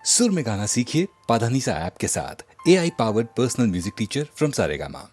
सुर में गाना सीखिए पाधानीसा ऐप के साथ। AI powered personal music teacher from Saregama.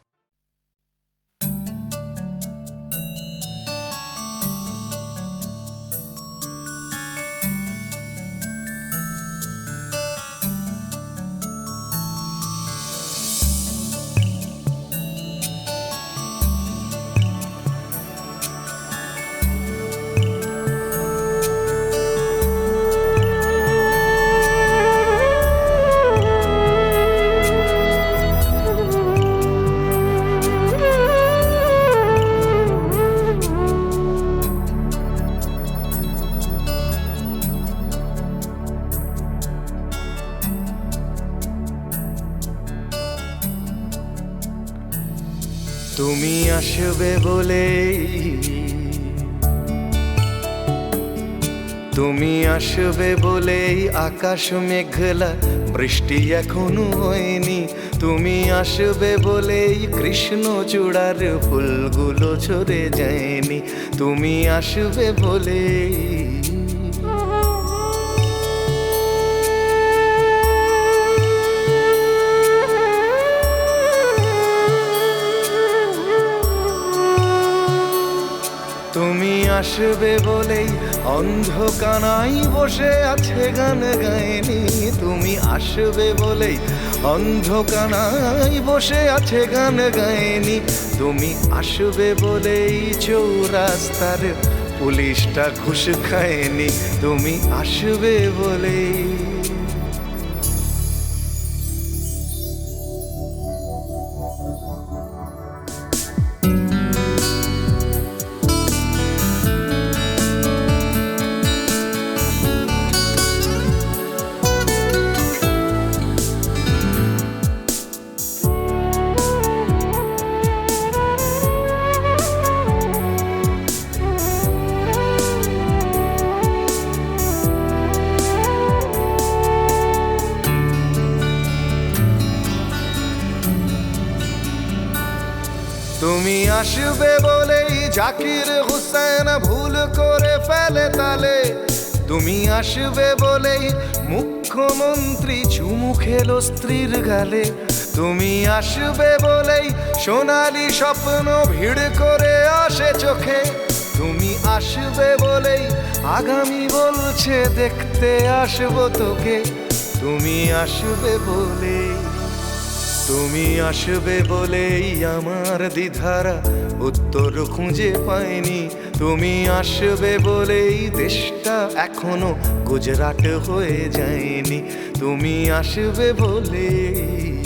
তুমি আসবে বলেই তুমি আসবে বলেই আকাশ মেঘলা, বৃষ্টি এখনো হয়নি। তুমি আসবে বলেই কৃষ্ণ চূড়ার ফুলগুলো ঝরে যায়নি। তুমি আসবে বলেই তুমি আসবে বলেই অন্ধকানাই বসে আছে গান গায়নি। তুমি আসবে বলেই অন্ধকানাই বসে আছে গান গায়নি। তুমি আসবে বলেই চৌরাস্তার পুলিশটা ঘুষ খায়নি। তুমি আসবে বলেই তুমি আসবে বলেই জাকির হুসেন ভুল করে ফেলে তালে। তুমি আসবে বলেই মুখ্যমন্ত্রী চুমু খেলো স্ত্রীর গালে। তুমি আসবে বলেই সোনালি স্বপ্ন ভিড় করে আসে চোখে। তুমি আসবে বলেই আগামী বলছে দেখতে আসবো তোকে। তুমি আসবে বলেই তুমি আসবে বলেই আমার দ্বিধারা উত্তর খুঁজে পায়নি। তুমি আসবে বলেই দেশটা এখনো গুজরাট হয়ে যায়নি। তুমি আসবে বলেই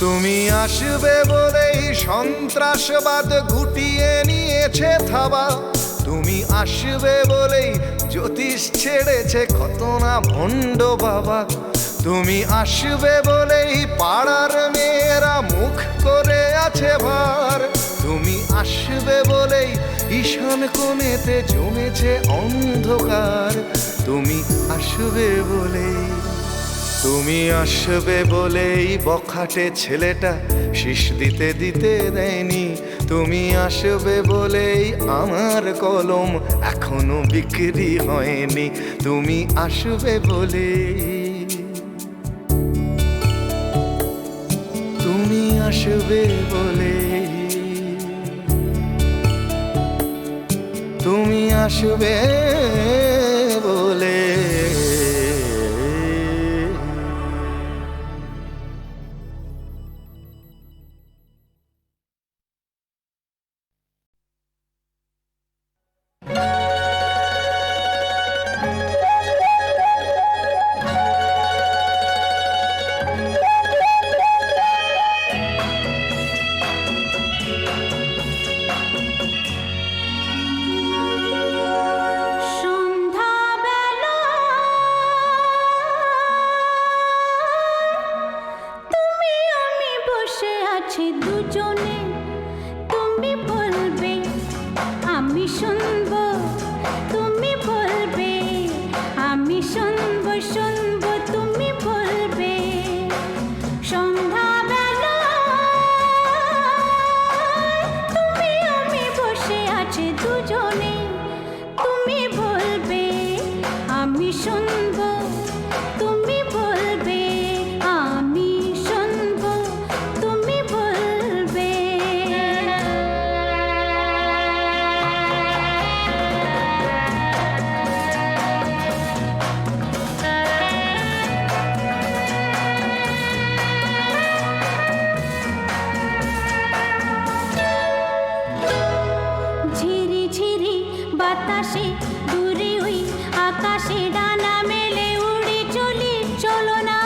তুমি আসবে বলেই সন্ত্রাসবাদ গুটিয়ে নিয়েছে থাবা। তুমি আসবে বলেই জ্যোতিষ ছেড়েছে কত না ভণ্ড বাবা। তুমি আসবে বলেই পাড়ার মেয়েরা মুখ করে আছে ভার। তুমি আসবে বলেই ঈশান কোণেতে জমেছে অন্ধকার। তুমি আসবে বলেই তুমি আসবে বলেই বখাটে ছেলেটা শীষ দিতে দিতে দেয়নি। তুমি আসবে বলেই আমার কলম এখনো বিক্রি হয়নি। তুমি আসবে বলেই তুমি আসবে বলেই তুমি আসবে বলে সন্ধ্যা বেলা বাতাসে দূরে ওই আকাশে ডানা মেলে উড়ে চলি চলো না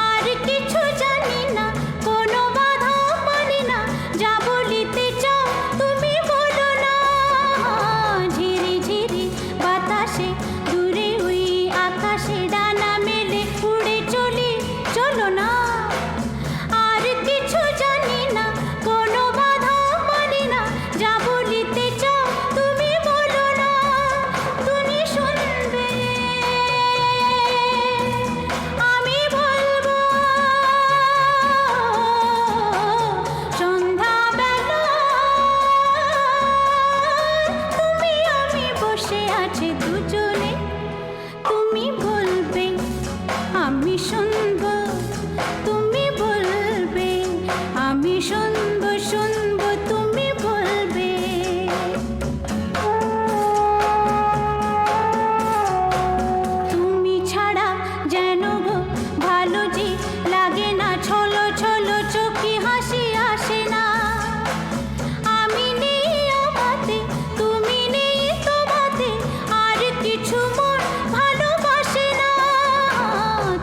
আর কিছু জানি না কোনো বাধা মানি না যা বলিতে চাও তুমি বলো না ঝিরি ঝিরি বাতাসে দূরে ওই আকাশে ডানা মেলে উড়ে চলি চলো না আর কিছু জানি না কোনো বাধা মানি না যা বলিতে চাও তুমি বলো না তুমি শুনবে আমি বলবো সন্ধ্যাবেলা তুমি আমি বসে আছি দুজনে তুমি বলবে আমি শুনবো তুমি বলবে আমি শুনবো শুনবো তুমি বলবে তুমি ছাড়া যেন গো ভালো যে লাগে না ছলো ছলো চোখে হাসি আসে না আমি নেই আমাতে তুমি নেই তোমাতে আর কিছু মন ভালোবাসে না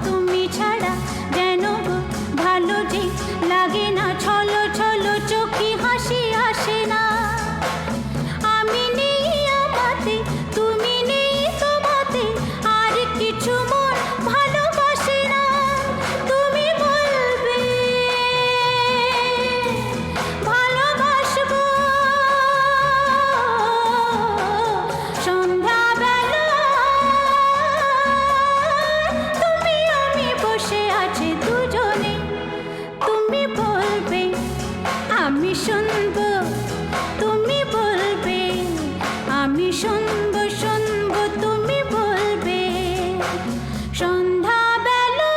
তুমি ছাড়া যেন গো ভালো যে লাগে না ছলো ছলো চোখে হাসি আসে না আমি নেই আমাতে তুমি নেই তোমাতে আর কিছু মন ভালোবাসে না তুমি বলবে ভালোবাসবো সন্ধ্যাবেলা তুমি আমি বসে আছি দুজনে তুমি বলবে আমি শুনবো তুমি বলবে আমি শুনবো শুনবো তুমি বলবে সন্ধ্যাবেলা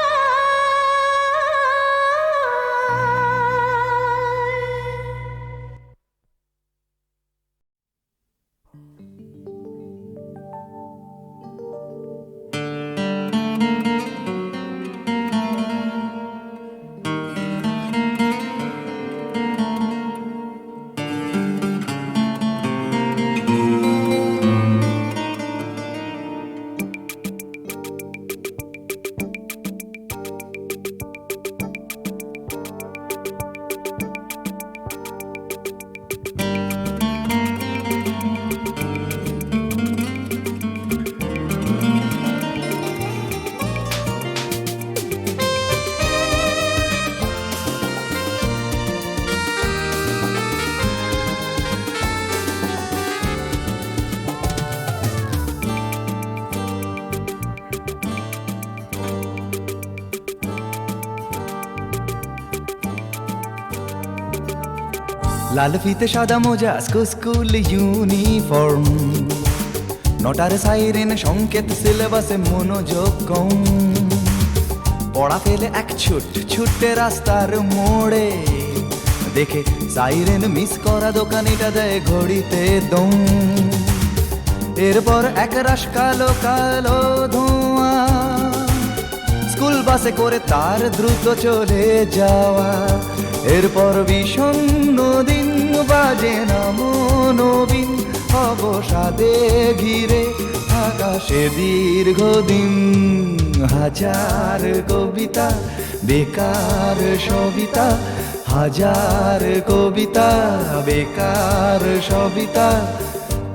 লাল ফিতে সাদা মোজা স্কুল ইউনিফর্ম নটার সাইরেন সংকেত সিলেবাসে মনোযোগ কম পড়া ফেলে এক ছুটে রাস্তার মোড়ে দেখে সাইরেন মিস করা দোকানিটা দেয় ঘড়িতে দম এরপর এক রাশ কালো কালো ধোঁয়া স্কুল বাসে করে তার দ্রুত চলে যাওয়া এরপর বিষণ্ণ দিন বাজে না মনোবিন অবসাদে ঘিরে আকাশে দীর্ঘদিন হাজার কবিতা বেকার সবিতা হাজার কবিতা বেকার সবিতা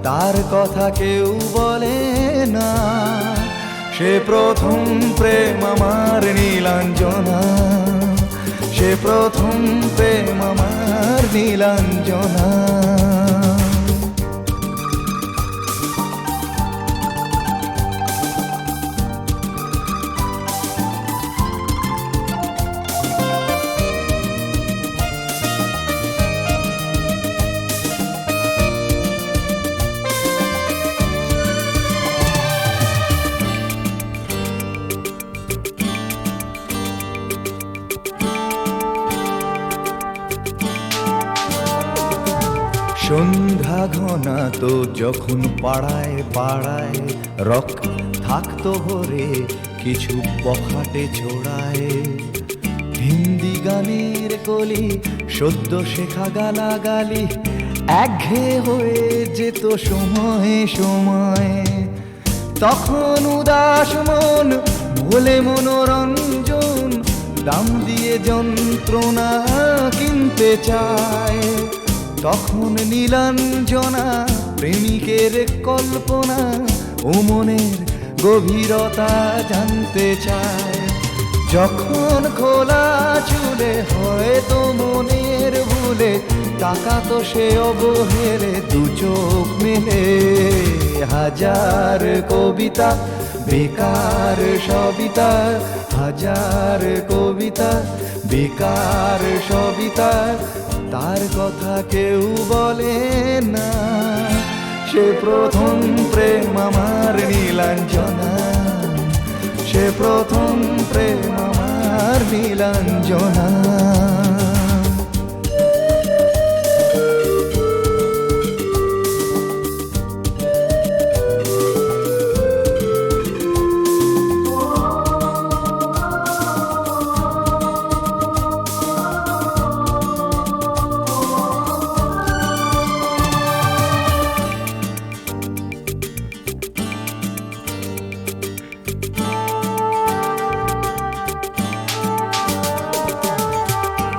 তার কথা কেউ বলে না সে প্রথম প্রেম আমার নীলাঞ্জনা সে প্রথম প্রেম আমার নীলাঞ্জনা সন্ধ্যা ঘনা তো যখন পাড়ায় পাড়ায় রক থাকতো ভরে কিছু বখাটে ছোড়ায় হিন্দি গানের কলি সদ্য শেখা গালাগালি একঘেয়ে হয়ে যেত সময়ে সময়ে, তখন উদাস মন ভোলে মনোরঞ্জন, দাম দিয়ে যন্ত্রণা কিনতে চায়। তখন নীলাঞ্জনা প্রেমিকের কল্পনা ও মনের গভীরতা জানতে চায়। যখন খোলা চুলে হয়তো মনের ভুলে তাকাতো সে অবহেলে, দু চোখ মেলে হাজার কবিতা বেকার সবিতা, হাজার কবিতা বেকার সবিতা। তার কথা কেউ বলে না, সে প্রথম প্রেম আমার নীলাঞ্জনা, সে প্রথম প্রেম আমার নীলাঞ্জনা।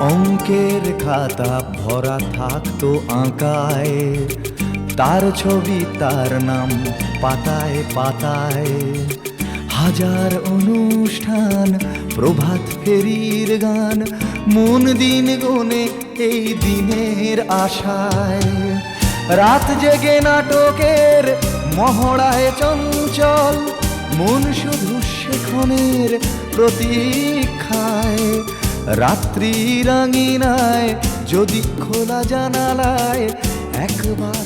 অঙ্কের খাতা ভরা থাকতো আঁকায়, তার ছবি তার নাম পাতায় পাতায়। হাজার অনুষ্ঠান প্রভাত ফেরির গান, মন দিন গুনে এই দিনের আশায়। রাত জেগে নাটকের মহড়ায় চঞ্চল, মন শুধু সেক্ষণের প্রতীক্ষায়। রাত্রি রাঙিনায় যদি খোলা জানালায় একবার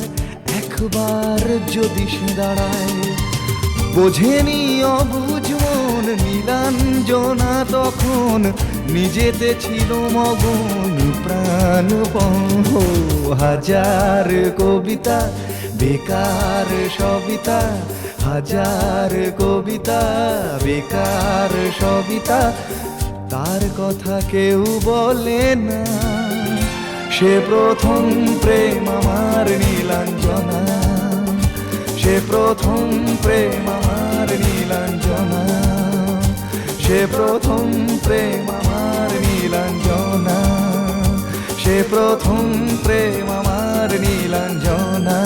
একবার যদি সে দাঁড়ায়, বোঝেনি অবুঝ মন নীলাঞ্জনা তখন, নিজেতে ছিল মগন প্রাণপণ। হাজার কবিতা বেকার সবিতা, হাজার কবিতা বেকার সবিতা। তার কথা কেউ বলে না, সে প্রথম প্রেম আমার নীলাঞ্জনা, সে প্রথম প্রেম আমার নীলাঞ্জনা, সে প্রথম প্রেম আমার নীলাঞ্জনা, সে প্রথম প্রেম আমার নীলাঞ্জনা।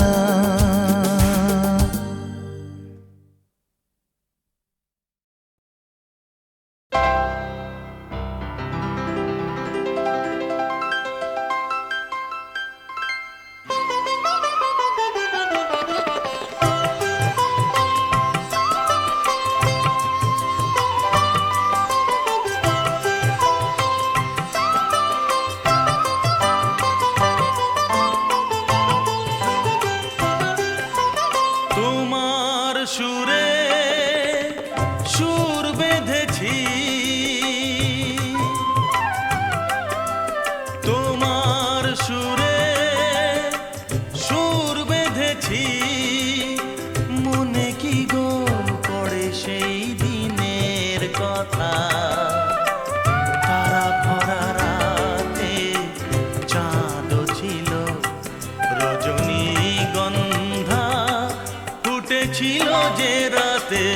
ছিল যে রাতে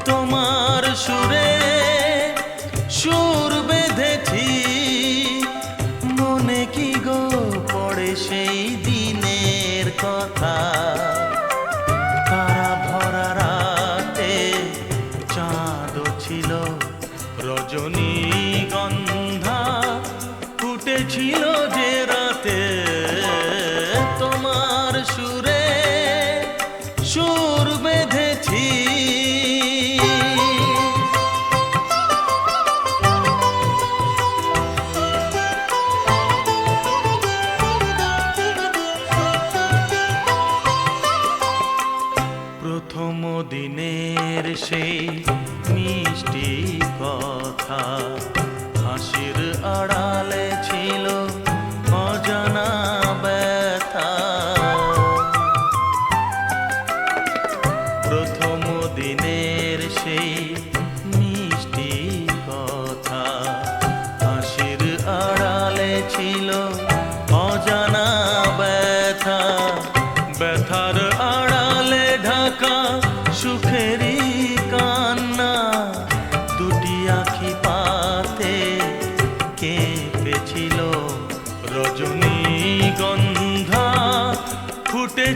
তোমার সুরে সুর বেঁধেছি, মনে কি গো পড়ে সেই দিনের কথা। তারা ভরা রাতে চাঁদ ছিল, রজনীগন্ধা ফুটেছিল যে রাতে তোমার সুরে সুর বেঁধেছি। প্রথম দিনের সেই মিষ্টি কথা, হাসির আড়ালে ছিল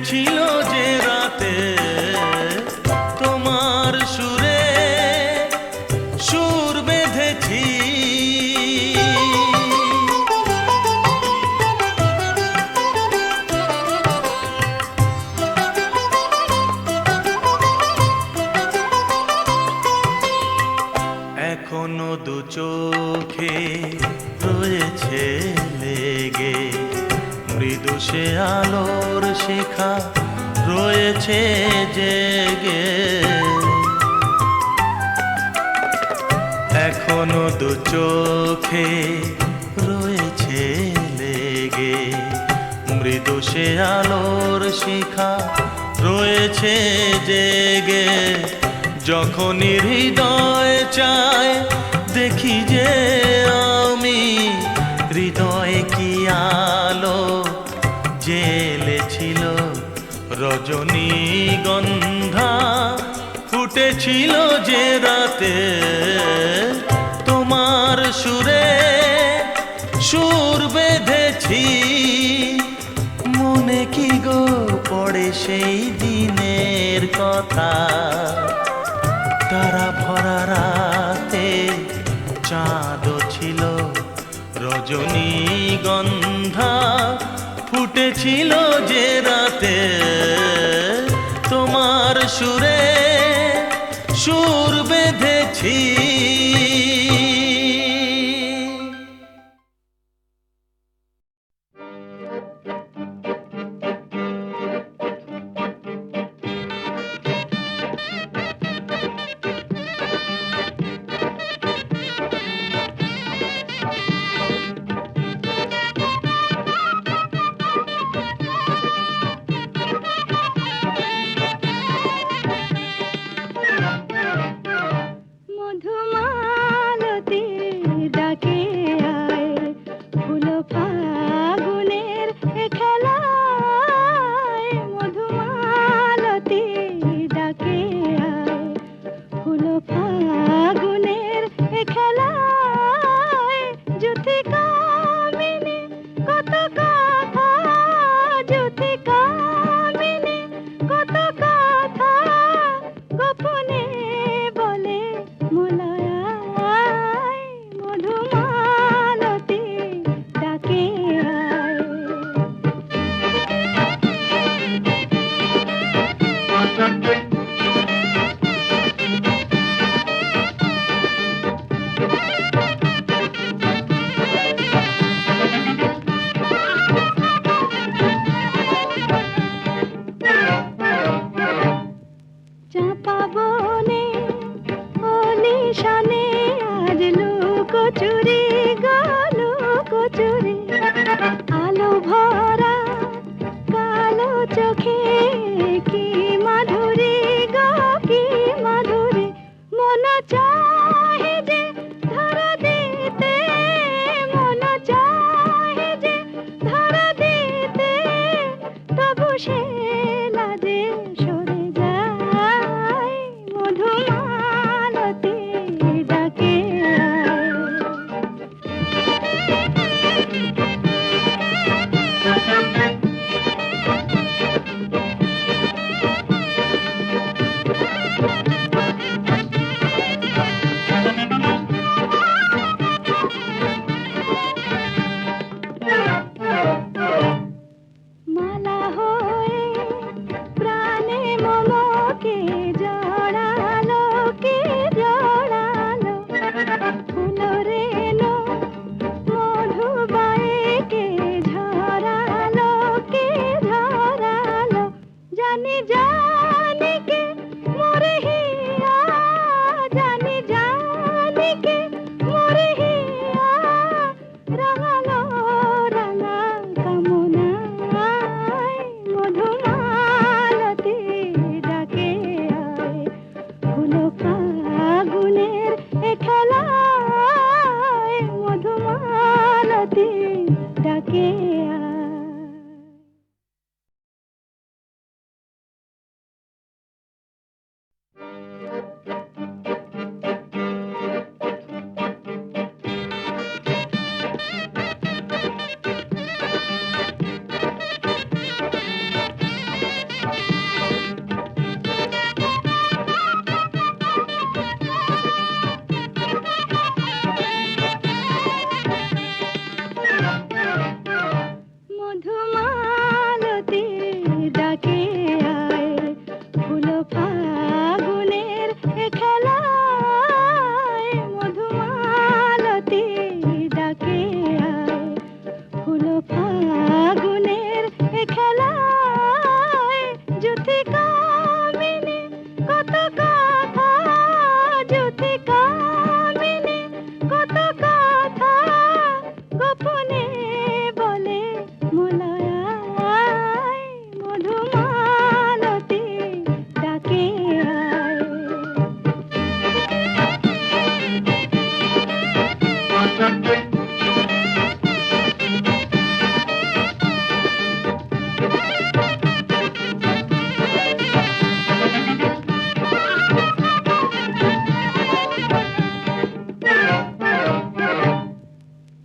ফুটেছিল যে রাতে তোমার সুরে সুর বেঁধেছি। এখনো দু চোখে রয়েছে লেগে মৃদু সে আলোর শিখা রয়েছে জেগে। এখনো দু চোখে রয়েছে লেগে মৃদু সে আলোর শিখা রয়েছে জেগে। যখনই হৃদয় চায় দেখি যে আমি হৃদয়ে কি আলো জ্বেলেছিল রজনীগন্ধা ফুটেছিল যে রাতে তোমার সুরে সুর বেঁধেছি। মনে কি গো পড়ে সেই দিনের কথা, তারা ভরা রাতে চাঁদ ছিল রজনীগন্ধা ফুটেছিল যে রাতে তোমার সুরে সুর বেঁধেছি।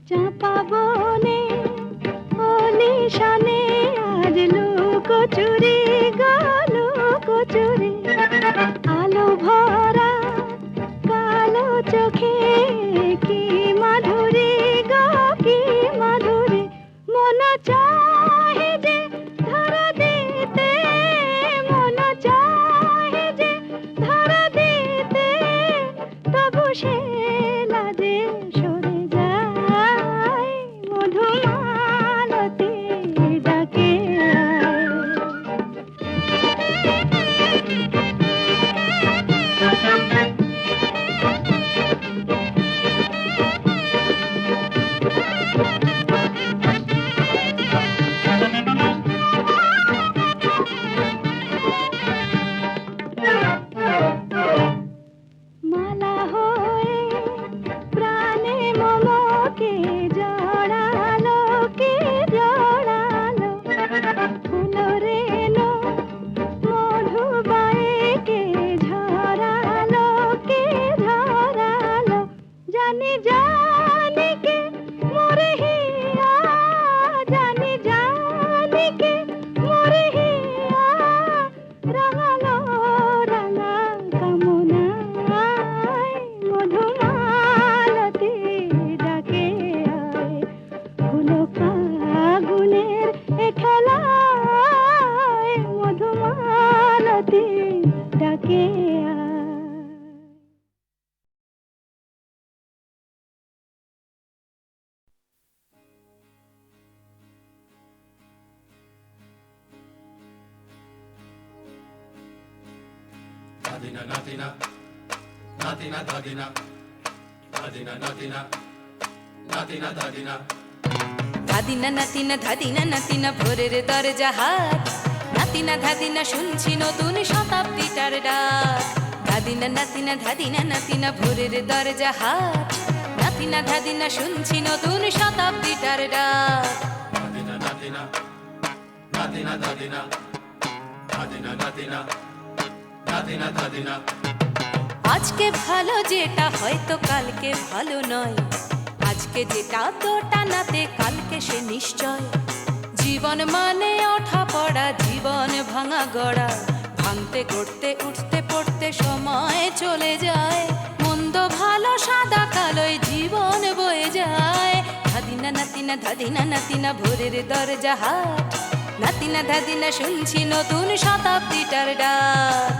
চাঁপা বনে অলিশানে আজ লুকোচুরি গো লুকোচুরি, আলো ভরা কালো চোখে কি মাধুরী গো কি মাধুরী, মন চাহে যে ধরা দিতে, মন চাহে যে ধরা দিতে, তবু সে লাজে সরে যায়, মধুমালতি ডাকে আয়। মালা হয়ে প্রাণে মমকে জড়ালো, কে জড়ালো, ফুল রেনো মধুবায়ে কে ঝরালো, কে ঝরালো, জানি জানি কে মোরে হিয়া, জানি জানি কে মোরে হিয়া, রাঙালো রাঙা কামনায়, মধুমালতি ডাকে আয়, হলো ফাগুনের এ খেলায়, মধুমালতি ডাকে আয়। ধাদিনা নাতিনা ধাদিনা নাতিনা ভোরের দরজা হাট, নাতিনা ধাদিনা শুনছি নতুন শতাব্দীটার ডাক। ধাদিনা নাতিনা ধাদিনা নাতিনা ভোরের দরজা হাট, নাতিনা ধাদিনা শুনছি নতুন শতাব্দীটার ডাক। আজকে ভালো যেটা হয়তো কালকে ভালো নয়, আজকে যেটা তো টানাতে কালকে সে নিশ্চয়। জীবন মানে ওঠা পড়া, জীবন ভাঙা গড়া, ভাঙতে গড়তে উঠতে পড়তে সময় চলে যায়। মন্দ ভালো সাদা কালোয় জীবন বয়ে যায়। ধাদিনা নাতিনা ধাদিনা নাতিনা ভোরের দরজা হাট, নাতিনা ধাদিনা শুনছি নতুন শতাব্দীটার ডাক।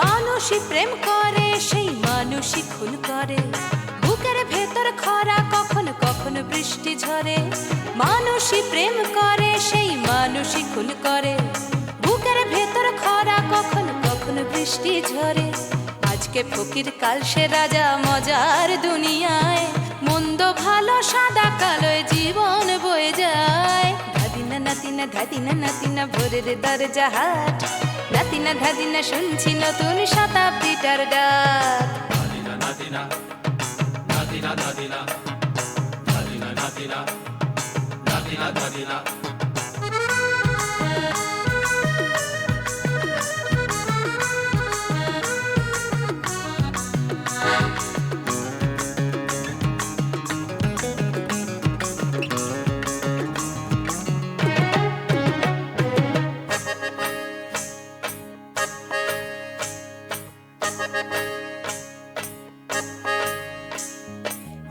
মানুষই প্রেম করে, সেই মানুষই খুন করে, বুকের ভেতর খরা কখন কখন বৃষ্টি ঝরে। মানুষই প্রেম করে, সেই মানুষই খুন করে, বুকের ভেতর খরা কখন কখন বৃষ্টি ঝরে। আজকে ফকির কাল সে রাজা মজার দুনিয়ায়, মন্দ ভালো সাদা কালোয় জীবন বয়ে যায়। ধাদিনা নাতিনা ধাদিনা নাতিনা ভোরের দরজা হাট, নাতিনা ধাদিনা শুনছি নতুন শতাব্দীটার ডাক।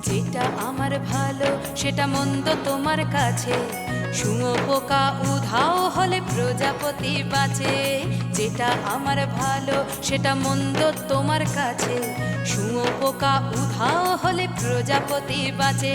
যেটা আমার ভালো সেটা মন্দ তোমার কাছে, শুঁয়োপোকা উধাও হলে প্রজাপতি বাঁচে। যেটা আমার ভালো সেটা মন্দ তোমার কাছে, শুঁয়োপোকা উধাও হলে প্রজাপতি বাঁচে।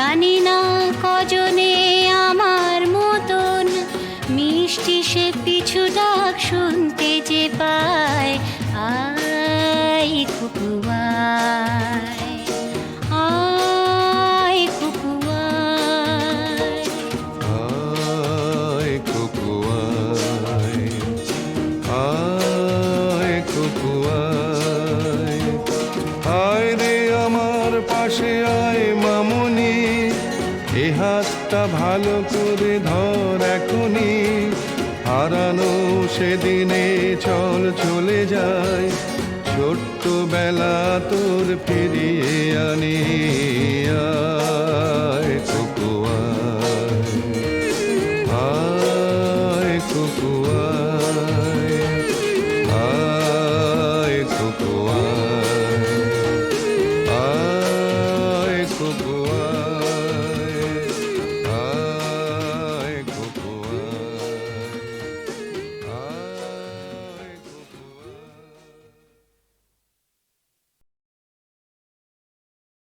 জানি না কজনে আমার মতন মিষ্টি সে পিছু ডাক শুনতে যে পায়। আয় কুকু আয়, আয় কুকু আয়। আয় কুকু আয়, আয় কুকু আয়। আয় রে আমার পাশে আয় মামুনি, এ হাতটা ভালো করে ধর এখনি। হারানো সেদিনে চল চলে যায়, ছোট্টবেলা তোর ফিরিয়ে আনি। আয় কুকু আয়, আয় কুকু আয়।